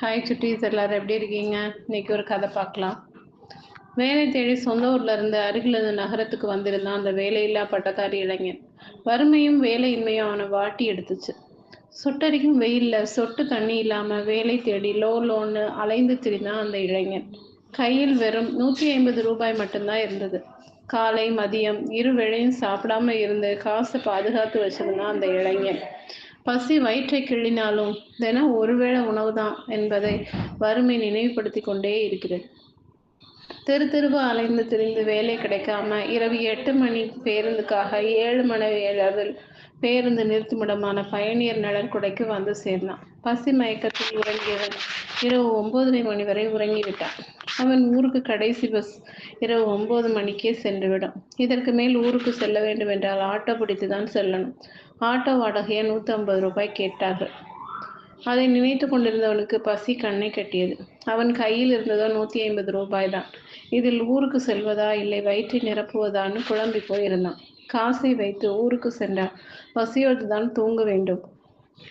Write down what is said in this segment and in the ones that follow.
Hi சுட்டீஸ், எல்லாரும் எப்படி இருக்கீங்க? இன்னைக்கு ஒரு கதை பார்க்கலாம். வேலை தேடி சொந்த ஊர்ல இருந்து அருகில் இருந்த நகரத்துக்கு வந்திருந்தான் அந்த வேலையில்லா பட்டதாரி இளைஞன். வறுமையும் வேலையின்மையும் அவனை வாட்டி எடுத்துச்சு. சுட்டரிக்கும் வெயில்ல சொட்டு தண்ணி இல்லாம வேலை தேடி லோன்னு அலைந்து திரிந்தான் அந்த இளைஞன். கையில் வெறும் 150 ரூபாய் மட்டும்தான் இருந்தது. காலை மதியம் இரு வேளையும் சாப்பிடாம இருந்து காசை பாதுகாத்து வச்சிருந்தான் அந்த இளைஞன். பசி வயிற்றை கிள்ளினாலும் தினம் ஒருவேளை உணவுதான் என்பதை வறுமை நினைவுபடுத்தி கொண்டே இருக்கிறது. தெரு தெருவா அலைந்து திரிந்து வேலை கிடைக்காம இரவு 8 மணி பேருந்துக்காக 7 மணி அளவில் பேருந்து நிறுத்துமிடமான பயணியர் நலன்கொடைக்கு வந்து சேர்ந்தான். பசி மயக்கத்தில் உறங்கியவன் இரவு 9:30 மணி வரை உறங்கிவிட்டான். அவன் ஊருக்கு கடைசி பஸ் இரவு 9 மணிக்கே சென்றுவிடும். இதற்கு மேல் ஊருக்கு செல்ல வேண்டும் என்றால் ஆட்டோ பிடித்துதான் செல்லணும். ஆட்டோ வாடகையை 150 ரூபாய் கேட்டார்கள். அதை நினைத்து கொண்டிருந்தவனுக்கு பசி கண்ணை கட்டியது. அவன் கையில் இருந்ததோ 150 ரூபாய் தான். இதில் ஊருக்கு செல்வதா இல்லை வயிற்றை நிரப்புவதான்னு குழம்பி போயிருந்தான். காசை வைத்து ஊருக்கு சென்றால் பசியோடு தான் தூங்க வேண்டும்.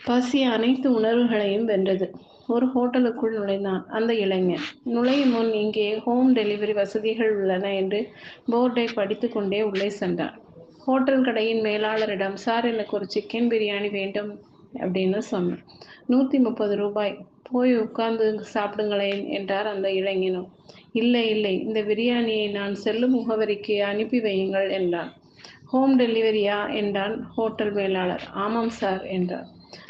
பசி அனைத்து உணர்வுகளையும் வென்றது. ஒரு ஹோட்டலுக்குள் நுழைந்தான் அந்த இளைஞன். நுழையும் முன் இங்கே ஹோம் டெலிவரி வசதிகள் உள்ளன என்று போர்டை படித்து கொண்டே உள்ளே சென்றான். ஹோட்டல் கடையின் மேலாளரிடம், சார், எனக்கு ஒரு சிக்கன் பிரியாணி வேண்டும் அப்படின்னு சொன்னான். 130 ரூபாய். போய் உட்கார்ந்து சாப்பிடுங்களேன் என்றார் அந்த இளைஞனும். இல்லை இல்லை, இந்த பிரியாணியை நான் செல்லும் முகவரிக்கு அனுப்பி வையுங்கள் என்றான். ஹோம் டெலிவரியா என்றான் ஹோட்டல் மேலாளர். ஆமாம் சார் என்றார்.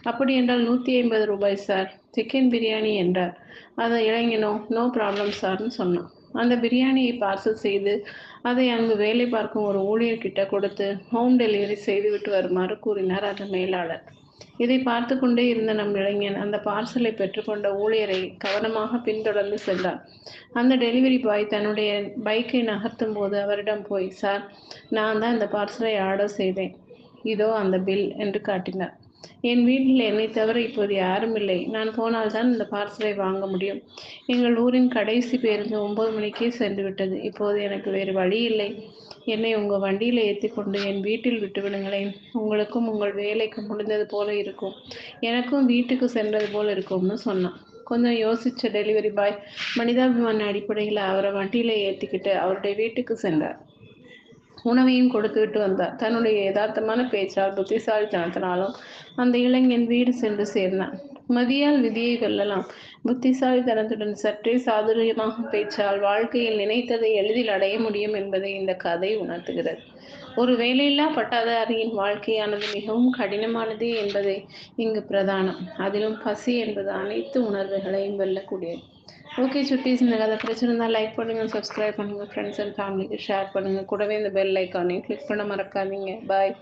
அப்படி என்றால் 150 ரூபாய் சார், சிக்கன் பிரியாணி என்றார். அந்த இளைஞனோ நோ ப்ராப்ளம் சார்னு சொன்னான். அந்த பிரியாணியை பார்சல் செய்து அதை அங்கு வேலை பார்க்கும் ஒரு ஊழியர்கிட்ட கொடுத்து ஹோம் டெலிவரி செய்துவிட்டு வருமாறு கூறினார் அந்த மேலாளர். இதை பார்த்து கொண்டே இருந்த நம் இளைஞன் அந்த பார்சலை பெற்றுக்கொண்ட ஊழியரை கவனமாக பின்தொடர்ந்து சென்றார். அந்த டெலிவரி பாய் தன்னுடைய பைக்கை நகர்த்தும் போது அவரிடம் போய், சார், நான் தான் இந்த பார்சலை ஆர்டர் செய்தேன், இதோ அந்த பில் என்று காட்டினார். என் வீட்டில் என்னை தவிர இப்போது யாரும் இல்லை. நான் போனால்தான் இந்த பார்சலை வாங்க முடியும். எங்கள் ஊரின் கடைசி பேருந்து 9 மணிக்கே சென்று விட்டது. இப்போது எனக்கு வேறு வழி இல்லை. என்னை உங்கள் வண்டியில் ஏற்றி கொண்டு என் வீட்டில் விட்டு விடுங்களேன். உங்களுக்கும் உங்கள் வேலைக்கும் முடிந்தது போல இருக்கும், எனக்கும் வீட்டுக்கு சென்றது போல இருக்கும்னு சொன்னான். கொஞ்சம் யோசிச்ச டெலிவரி பாய் மனிதாபிமான அடிப்படையில் அவரை வண்டியில் ஏற்றிக்கிட்டு அவருடைய வீட்டுக்கு சென்றார். உணவையும் கொடுத்து விட்டு வந்தார். தன்னுடைய யதார்த்தமான பேச்சால் புத்திசாலித்தனத்தினாலும் அந்த இளைஞன் வீடு சென்று சேர்ந்தான். மதியால் விதியை வெல்லலாம். புத்திசாலித்தனத்துடன் சற்றே சாதுரியமாக பேச்சால் வாழ்க்கையில் நினைத்ததை எளிதில் அடைய முடியும் என்பதை இந்த கதை உணர்த்துகிறது. ஒரு வேலையில்லா பட்டதாரியின் வாழ்க்கையானது மிகவும் கடினமானது என்பதை இங்கு பிரதானம். அதிலும் பசி என்பது அனைத்து உணர்வுகளையும் வெல்லக்கூடியது. ஓகே சுட்டீஸ், இந்த கதை பிடிச்சிருந்தா லைக் பண்ணுங்கள், சப்ஸ்கிரைப் பண்ணுங்கள், ஃப்ரெண்ட்ஸ் அண்ட் ஃபேமிலிக்கு ஷேர் பண்ணுங்கள். கூடவே இந்த பெல் ஐக்கானையும் கிளிக் பண்ண மறக்காதீங்க. பாய்.